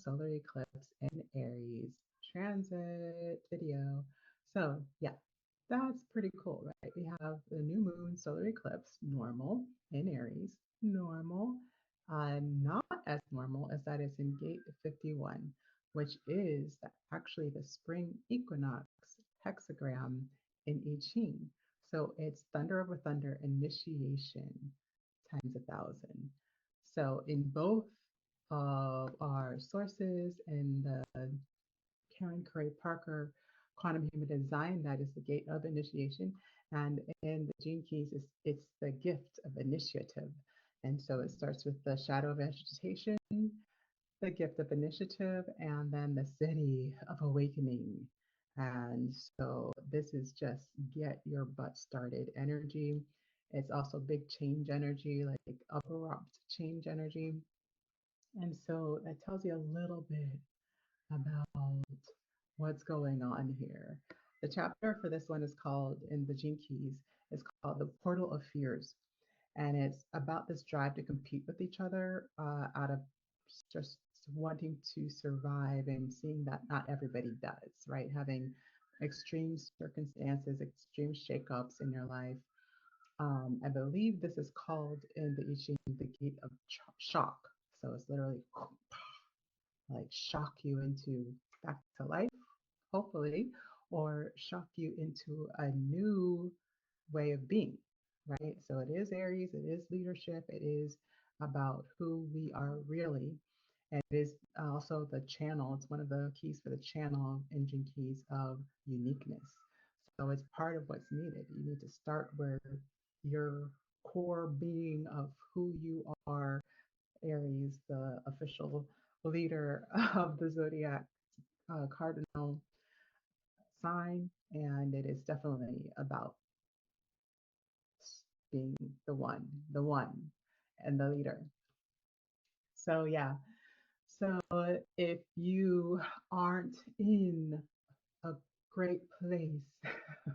solar eclipse in Aries transit video. So, yeah, that's pretty cool, right? We have the new moon solar eclipse, normal in Aries, normal. Not as normal as that is in gate 51, which is actually the spring equinox hexagram in I Ching. So it's thunder over thunder initiation times 1,000. So in both of our sources in the Karen Curry Parker Quantum Human Design, that is the gate of initiation. And in the Gene Keys, it's the gift of initiative. And so it starts with the shadow of agitation, the gift of initiative, and then the city of awakening. And so this is just get your butt started energy. It's also big change energy, like abrupt change energy. And so that tells you a little bit about what's going on here. The chapter for this one is called, in the Gene Keys, is called The Portal of Fears. And it's about this drive to compete with each other out of just wanting to survive and seeing that not everybody does, right? Having extreme circumstances, extreme shakeups in your life. I believe this is called in the I Ching the gate of shock. So it's literally like shock you into back to life, hopefully, or shock you into a new way of being, right? So it is Aries, it is leadership, it is about who we are really. And it is also the channel, it's one of the keys for the channel engine keys of uniqueness. So it's part of what's needed. You need to start where your core being of who you are, Aries, the official leader of the zodiac cardinal sign, and it is definitely about being the one, and the leader. So, yeah. So, if you aren't in a great place,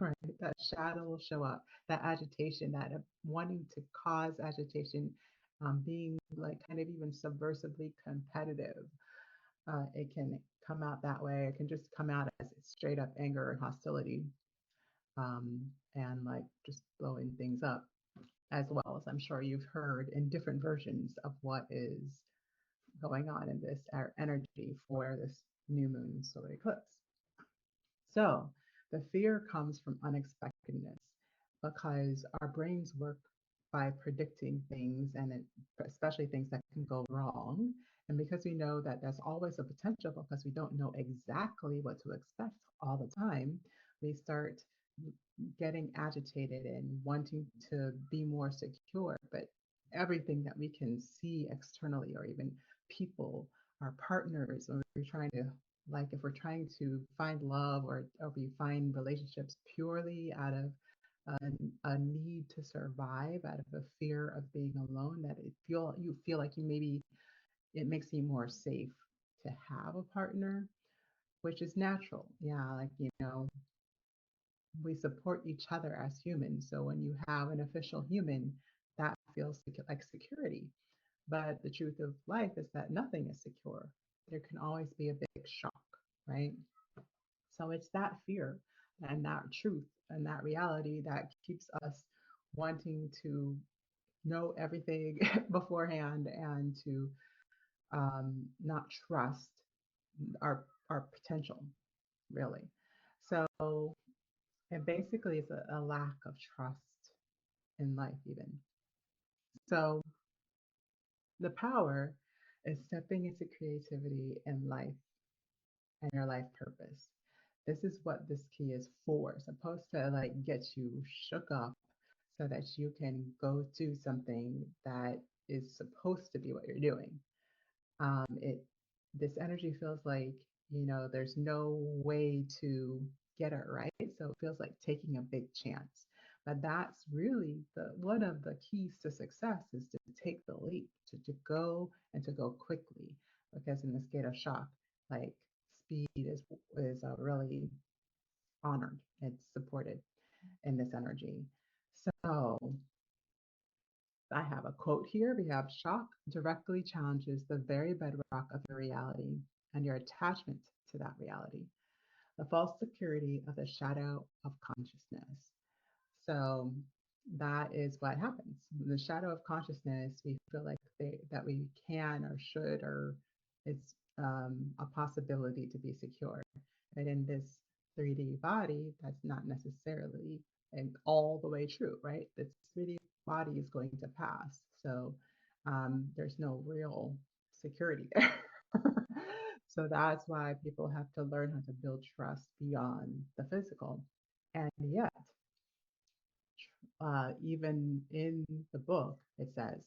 right, that shadow will show up, that agitation, that wanting to cause agitation, being like kind of even subversively competitive. It can come out that way. It can just come out as straight up anger and hostility, and like just blowing things up, as well as I'm sure you've heard in different versions of what is going on in this energy for this new moon solar eclipse. So the fear comes from unexpectedness because our brains work by predicting things, and especially things that can go wrong. And because we know that there's always a potential, because we don't know exactly what to expect all the time, we start getting agitated and wanting to be more secure. But everything that we can see externally, or even people, our partners, when we're trying to, like, if we're trying to find love, or we find relationships purely out of a need to survive, out of a fear of being alone, that you feel like you maybe it makes you more safe to have a partner, which is natural. Yeah, like, we support each other as humans. So when you have an official human, that feels like security. But the truth of life is that nothing is secure. There can always be a big shock, right? So it's that fear and that truth and that reality that keeps us wanting to know everything beforehand, and to not trust our potential, really. So it basically is a lack of trust in life, even. So the power is stepping into creativity in life and your life purpose. This is what this key is for. It's supposed to like get you shook up so that you can go do something that is supposed to be what you're doing. It This energy feels like, there's no way to get it right. So it feels like taking a big chance. But that's really the one of the keys to success, is to take the leap, to go, and to go quickly. Because in the state of shock, like, speed is really honored. It's supported in this energy. So I have a quote here. We have shock directly challenges the very bedrock of your reality. and your attachment to that reality. The false security of the shadow of consciousness. So that is what happens. In the shadow of consciousness, we feel like that we can or should or it's a possibility to be secure. And in this 3D body, that's not necessarily and all the way true, right? This 3D body is going to pass. So there's no real security there. So that's why people have to learn how to build trust beyond the physical. And yet, even in the book, it says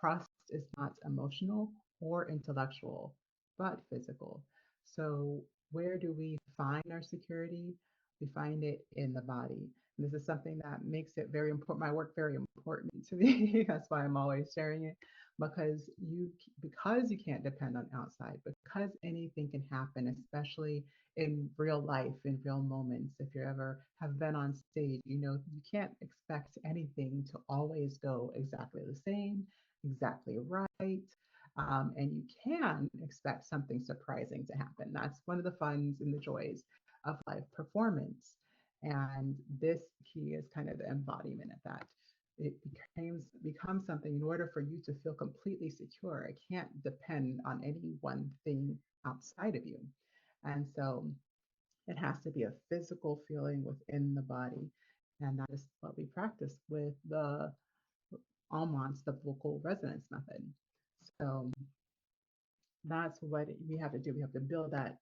trust is not emotional or intellectual, but physical. So, where do we find our security? We find it in the body. And this is something that makes it very important, my work very important to me. That's why I'm always sharing it because you can't depend on outside, because anything can happen, especially in real life, in real moments. If you ever have been on stage, you know, you can't expect anything to always go exactly the same, exactly right. And you can expect something surprising to happen. That's one of the funs and the joys of live performance. And this key is kind of the embodiment of that. It becomes something in order for you to feel completely secure. It can't depend on any one thing outside of you. And so it has to be a physical feeling within the body. And that is what we practice with the almonds, the vocal resonance method. So that's what we have to do. We have to build that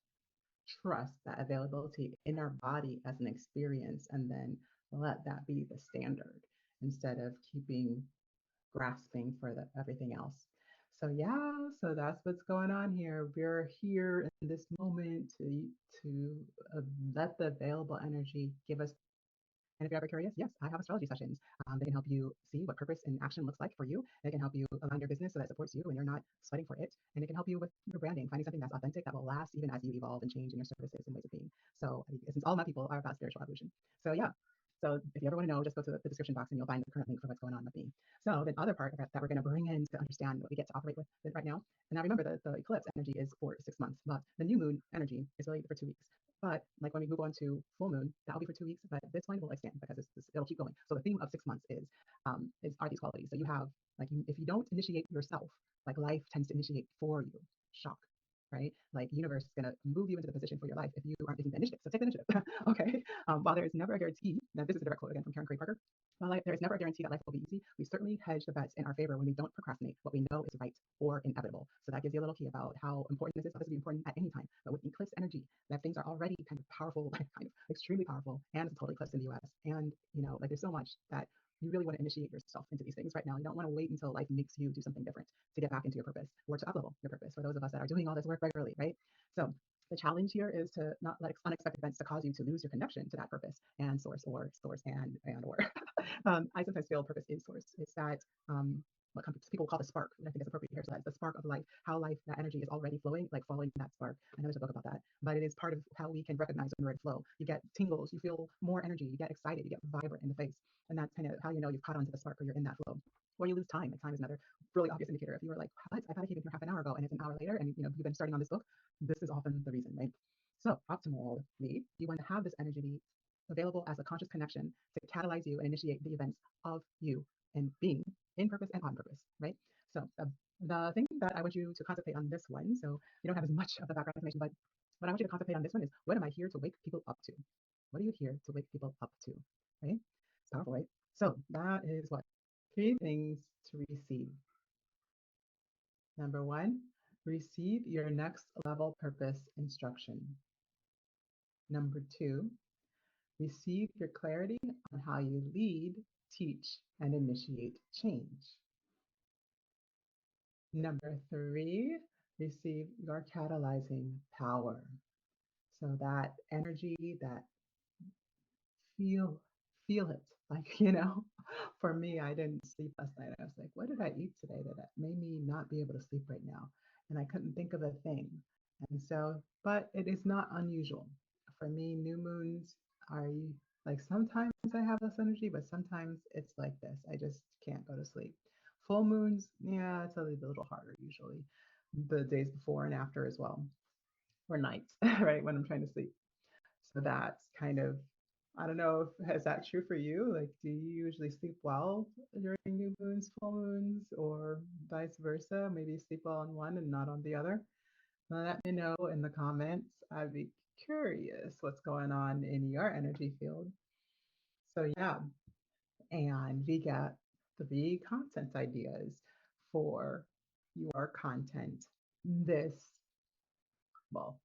trust, that availability in our body as an experience, and then let that be the standard instead of keeping grasping for everything else. So yeah, so that's what's going on here. We're here in this moment to let the available energy give us. And if you're ever curious, yes, I have astrology sessions. They can help you see what purpose in action looks like for you. They can help you align your business so that it supports you and you're not sweating for it. And it can help you with your branding, finding something that's authentic that will last even as you evolve and change in your services and ways of being. So since all my people are about spiritual evolution. So yeah. So if you ever want to know, just go to the description box and you'll find the current link for what's going on with me. So the other part that we're going to bring in to understand what we get to operate with right now. And now remember that the eclipse energy is for 6 months, but the new moon energy is really for 2 weeks. But like when we move on to full moon, that'll be for 2 weeks, but this one will extend because it'll keep going. So the theme of 6 months is are these qualities. So you have like if you don't initiate yourself, like life tends to initiate for you. Shock, right? Like the universe is gonna move you into the position for your life if you aren't taking the initiative. So take the initiative. Okay. While there is never a guarantee, now this is a direct quote again from Karen Craig Parker. While there is never a guarantee that life will be easy, we certainly hedge the bets in our favor when we don't procrastinate what we know is right or inevitable. So that gives you a little key about how important this is. This will be important at any time, but with eclipse energy, that things are already kind of powerful, like kind of extremely powerful, and it's totally eclipse in the US. And you know, like there's so much that you really want to initiate yourself into these things right now. You don't want to wait until life makes you do something different to get back into your purpose or to uplevel your purpose. For those of us that are doing all this work regularly, right? So the challenge here is to not let unexpected events to cause you to lose your connection to that purpose and source and or I sometimes feel purpose is source. It's that what people call the spark. I think it's appropriate here. So that's the spark of life, how life, that energy is already flowing, like following that spark. I know there's a book about that, but it is part of how we can recognize when we're in flow. You get tingles, you feel more energy, you get excited, you get vibrant in the face. And that's kind of how you know you've caught on to the spark or you're in that flow. Or you lose time. And time is another really obvious indicator. If you were like, what? I thought I came in here half an hour ago and it's an hour later and you know you've been starting on this book, this is often the reason, right? So optimally, you want to have this energy be available as a conscious connection to catalyze you and initiate the events of you and being in purpose and on purpose, right? So the thing that I want you to concentrate on this one, so you don't have as much of the background information, but what I want you to concentrate on this one is what am I here to wake people up to? What are you here to wake people up to, right? It's powerful, right? So that is what? 3 things to receive. Number one, receive your next level purpose instruction. Number two, receive your clarity on how you lead, teach, and initiate change. Number three, receive your catalyzing power. So that energy, that feel feel it. Like, you know, for me, I didn't sleep last night. I was like, what did I eat today that made me not be able to sleep right now? And I couldn't think of a thing. And so, but it is not unusual. For me, new moons are like sometimes I have this energy, but sometimes it's like this. I just can't go to sleep. Full moons, yeah, it's a little harder usually. The days before and after as well. or nights, right? When I'm trying to sleep. So that's kind of, I don't know if is that true for you? Like, do you usually sleep well during new moons, full moons, or vice versa? Maybe you sleep well on one and not on the other. Let me know in the comments. I'd be curious what's going on in your energy field. So yeah, and we got 3 content ideas for your content this, well,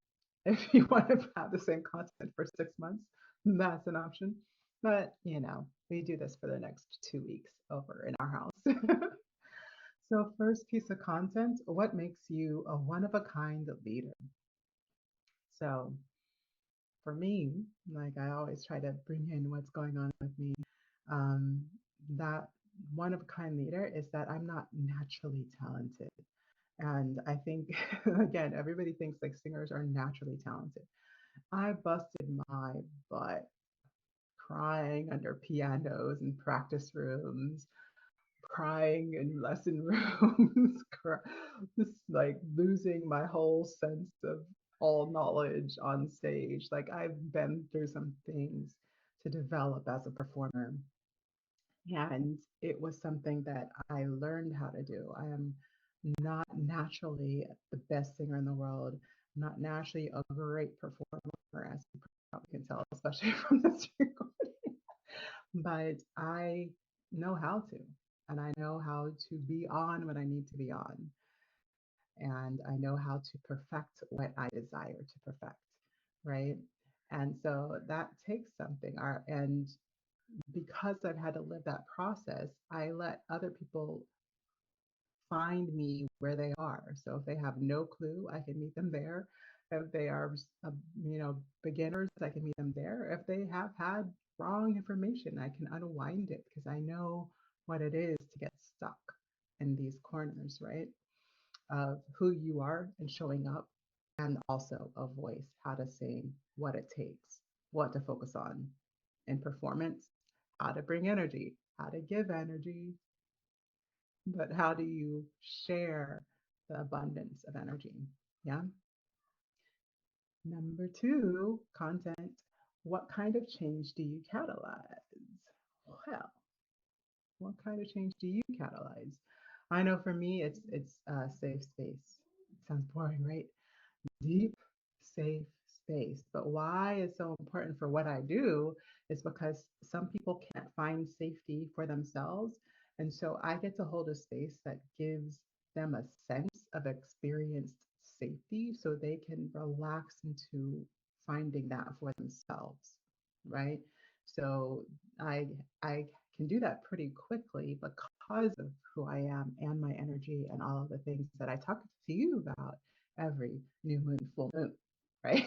if you want to have the same content for 6 months, that's an option. But we do this for the next 2 weeks over in our house. So, first piece of content, what makes you a one of a kind leader? So, for me, like I always try to bring in what's going on with me. Um, that one of a kind leader is that I'm not naturally talented. And I think, again, everybody thinks like singers are naturally talented. I busted my butt crying under pianos in practice rooms, crying in lesson rooms, just like losing my whole sense of all knowledge on stage. Like I've been through some things to develop as a performer. And it was something that I learned how to do. I am not naturally the best singer in the world, not naturally a great performer, as you probably can tell, especially from this recording. But I know how to, and I know how to be on when I need to be on, and I know how to perfect what I desire to perfect, right? And so that takes something. And because I've had to live that process, I let other people find me where they are. So if they have no clue, I can meet them there. If they are, beginners, I can meet them there. If they have had wrong information, I can unwind it because I know what it is to get stuck in these corners, right? Of who you are and showing up, and also a voice, how to sing, what it takes, what to focus on in performance, how to bring energy, how to give energy, but how do you share the abundance of energy? Yeah. Number 2, content. What kind of change do you catalyze? Well, what kind of change do you catalyze? I know for me, it's a safe space. It sounds boring, right? Deep, safe space. But why it's so important for what I do is because some people can't find safety for themselves. And so I get to hold a space that gives them a sense of experienced safety so they can relax into finding that for themselves, right? So I I can do that pretty quickly because of who I am and my energy and all of the things that I talk to you about every new moon, full moon, right?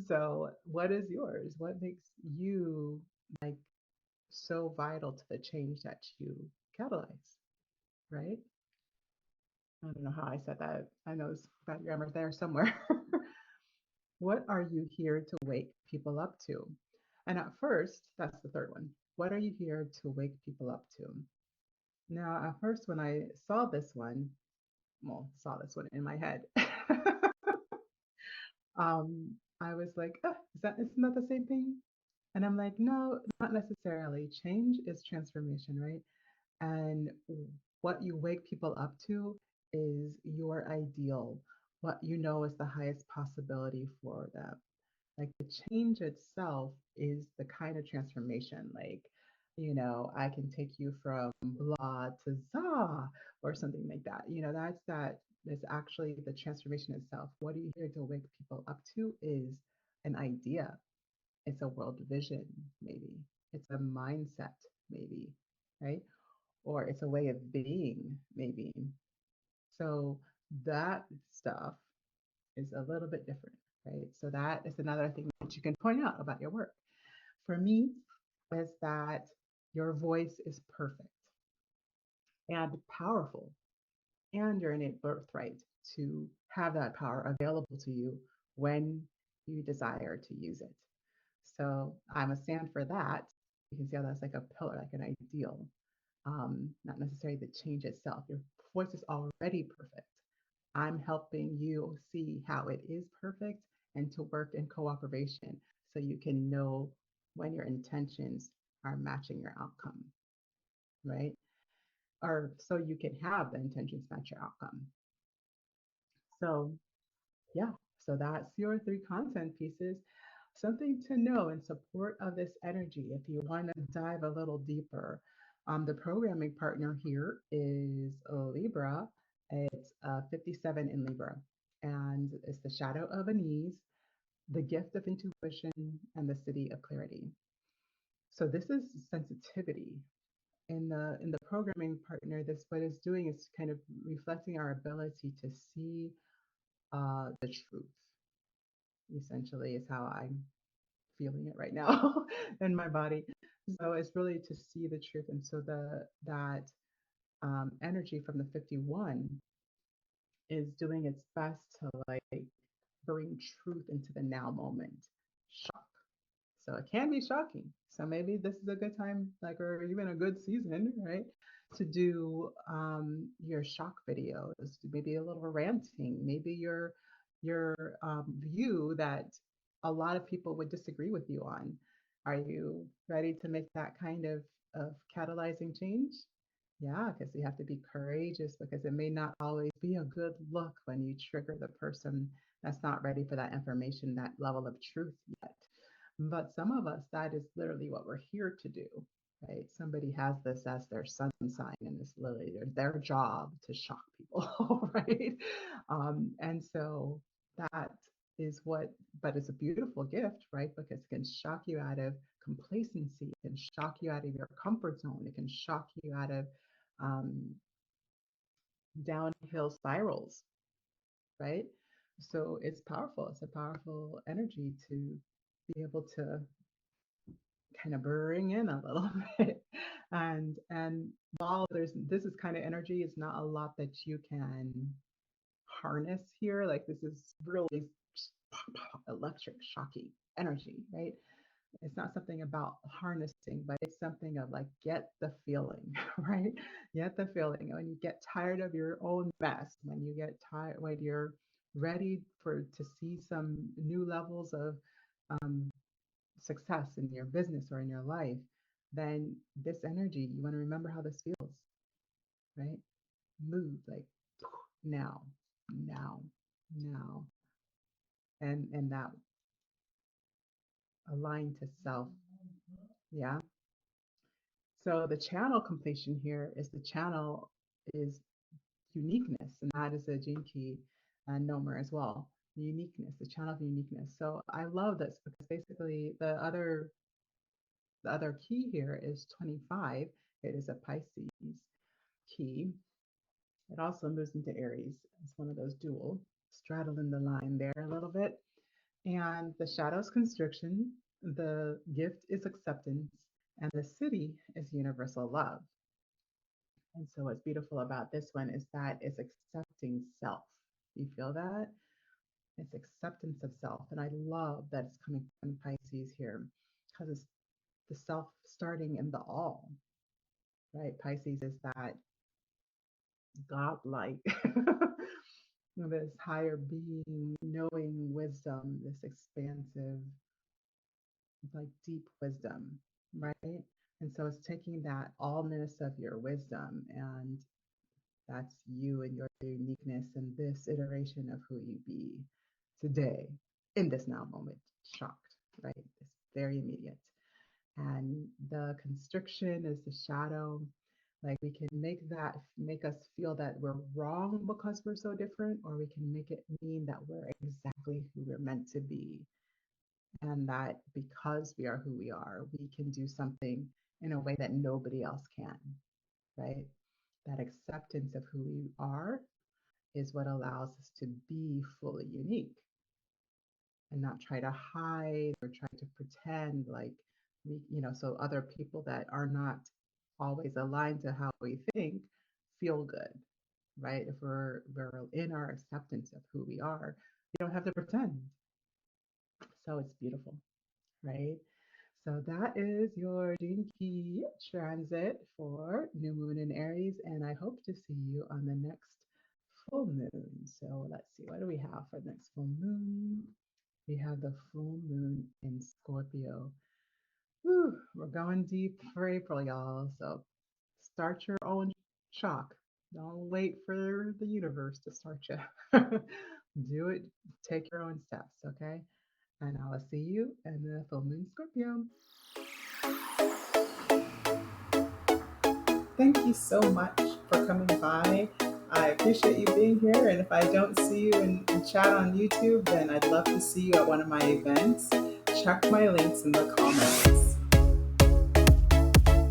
So, what is yours? What makes you like so vital to the change that you catalyze, right? I don't know how I said that. I know it's bad grammar there somewhere. What are you here to wake people up to? And at first, that's the third one. What are you here to wake people up to? Now, at first, when I saw this one, well, saw this one in my head, I was like, isn't that the same thing? And I'm like, no, not necessarily. Change is transformation, right? And what you wake people up to is your ideal, what you know is the highest possibility for them. Like the change itself is the kind of transformation. Like, I can take you from blah to za or something like that. That is actually the transformation itself. What are you here to wake people up to is an idea. It's a world vision, maybe. It's a mindset, maybe, right? Or it's a way of being, maybe. So that stuff is a little bit different, right? So that is another thing that you can point out about your work. For me, is that your voice is perfect and powerful, and your innate birthright to have that power available to you when you desire to use it. So I'm a stand for that. You can see how that's like a pillar, like an ideal, not necessarily the change itself. Your voice is already perfect. I'm helping you see how it is perfect and to work in cooperation so you can know when your intentions are matching your outcome, right? Or so you can have the intentions match your outcome. So, yeah, so that's your three content pieces. Something to know in support of this energy, if you want to dive a little deeper. The programming partner here is Libra. It's 57 in Libra, and it's the shadow of Aries, the gift of intuition, and the city of clarity. So this is sensitivity. In the programming partner, this what it's doing is kind of reflecting our ability to see the truth. Essentially, is how I'm feeling it right now in my body. So it's really to see the truth, and so the that energy from the 51 is doing its best to like bring truth into the now moment. Shock. So it can be shocking. So maybe this is a good time, like, or even a good season, right? To do your shock videos, maybe a little ranting, maybe your view that a lot of people would disagree with you on. Are you ready to make that kind of catalyzing change? Yeah, because you have to be courageous because it may not always be a good look when you trigger the person that's not ready for that information, that level of truth yet. But some of us, that is literally what we're here to do, right? Somebody has this as their sun sign, and it's literally their job to shock people, right? And so that is what, but it's a beautiful gift, right? Because it can shock you out of complacency, it can shock you out of your comfort zone, it can shock you out of um, downhill spirals, right? So it's powerful. It's a powerful energy to be able to kind of bring in a little bit. And while there's this is kind of energy, it's not a lot that you can harness here. Like this is really electric, shocky energy, right? It's not something about harnessing, but it's something of like get the feeling, right? Get the feeling. When you get tired of your own mess, when you get tired, when you're ready for to see some new levels of um, success in your business or in your life, then this energy, you want to remember how this feels, right? Move like now, now, now, and that align to self. Yeah. So the channel completion here is the channel is uniqueness, and that is a gene key and Nomer as well. The uniqueness, the channel of uniqueness. So I love this because basically the other key here is 25. It is a Pisces key. It also moves into Aries. It's one of those dual, straddling the line there a little bit. And the shadow's constriction, the gift is acceptance, and the city is universal love. And so what's beautiful about this one is that it's accepting self. You feel that? It's acceptance of self. And I love that it's coming from Pisces here because it's the self starting in the all, right? Pisces is that godlike, this higher being, knowing wisdom, this expansive, like deep wisdom, right? And so it's taking that allness of your wisdom, and that's you and your uniqueness and this iteration of who you be today in this now moment, shocked, right? It's very immediate. And the constriction is the shadow. Like we can make us feel that we're wrong because we're so different, or we can make it mean that we're exactly who we're meant to be. And that because we are who we are, we can do something in a way that nobody else can, right? That acceptance of who we are is what allows us to be fully unique and not try to hide or try to pretend like so other people that are not always aligned to how we think feel good, right? If we're in our acceptance of who we are, we don't have to pretend. So it's beautiful, right? So that is your Gene Key transit for New Moon in Aries, and I hope to see you on the next full moon. So let's see, what do we have for the next full moon? We have the full moon in Scorpio. Whew, we're going deep for April, y'all. So start your own chalk. Don't wait for the universe to start you. Do it. Take your own steps, okay? And I will see you in the full moon Scorpio. Thank you so much for coming by. I appreciate you being here. And if I don't see you in chat on YouTube, then I'd love to see you at one of my events. Check my links in the comments.